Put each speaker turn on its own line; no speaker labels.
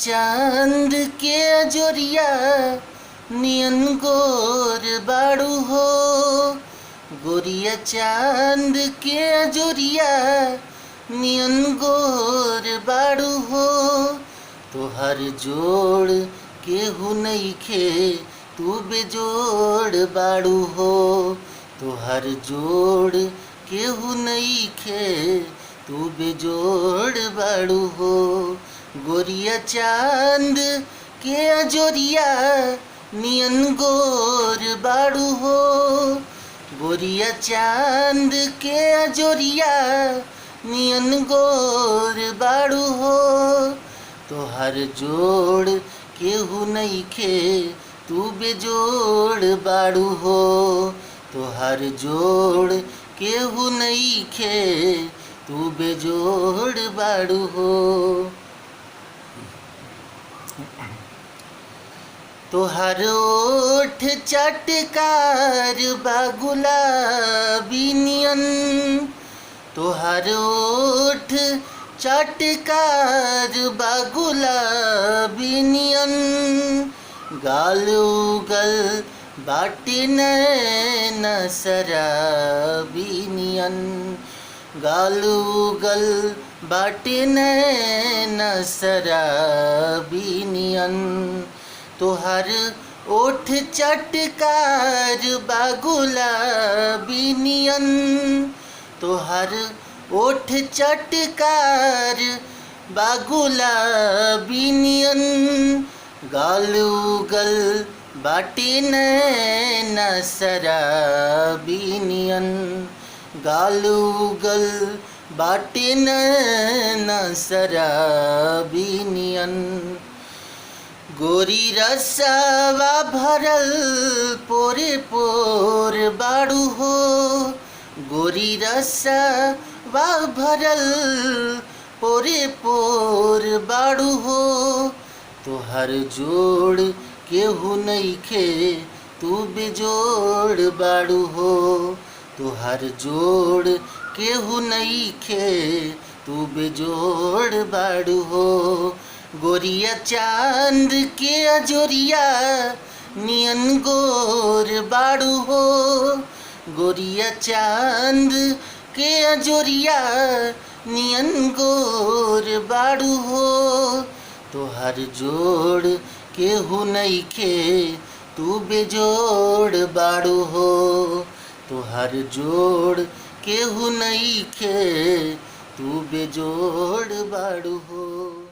चांद के अजोरिया नियन गोर बाड़ू हो। गोरिया चांद के अजोरिया नियन गोर बाड़ू हो। तोहर जोड़ केहू नइखे तू बेजोड़ बाड़ू हो। तोहर जोड़ केहू नइखे तू बेजोड़ बाड़ू हो। गोरिया चांद के अजोरिया नियन गोर बाड़ू हो। गोरिया चांद के अजोरिया नियन गोर बाड़ू हो। तोहर जोड़ केहू नइखे तू बेजोड़ बाड़ू हो। तोहर जोड़ केहू नइखे तू बेजोड़ बाड़ू हो। तोहर ओठ चटकार बा गुलाबी नियन। तोहर ओठ चटकार बा गुलाबी नियन। गाल उगल बाटे नैन शराबी नियन। गाल उगल बाटे नैन शराबी नियन। तोहर ओठ चटकार बा गुलाबी नियन। तोहर ओठ चटकार बा गुलाबी नियन। गाल उगल बाटे नैन शराबी नियन। गाल उगल बाटे नैन शराबी नियन। गोरी रसवा भरल पोरे पोर बाड़ू हो। गोरी रसवा भरल पोरे पोर बाड़ू हो। तोहर जोड़ केहू नइखे तू बेजोड़ बाड़ू हो। तोहर जोड़ केहू नइखे तू बेजोड़ बाड़ू हो। गोरिया चांद के अजोरिया नियन गोर बाड़ू हो। गोरिया चांद के अजोरिया नियन गोर बाड़ू हो। तोहर जोड़ केहू नइखे तू बेजोड़ बाड़ू हो। तोहर जोड़ केहू नइखे तू बेजोड़ बाड़ू हो।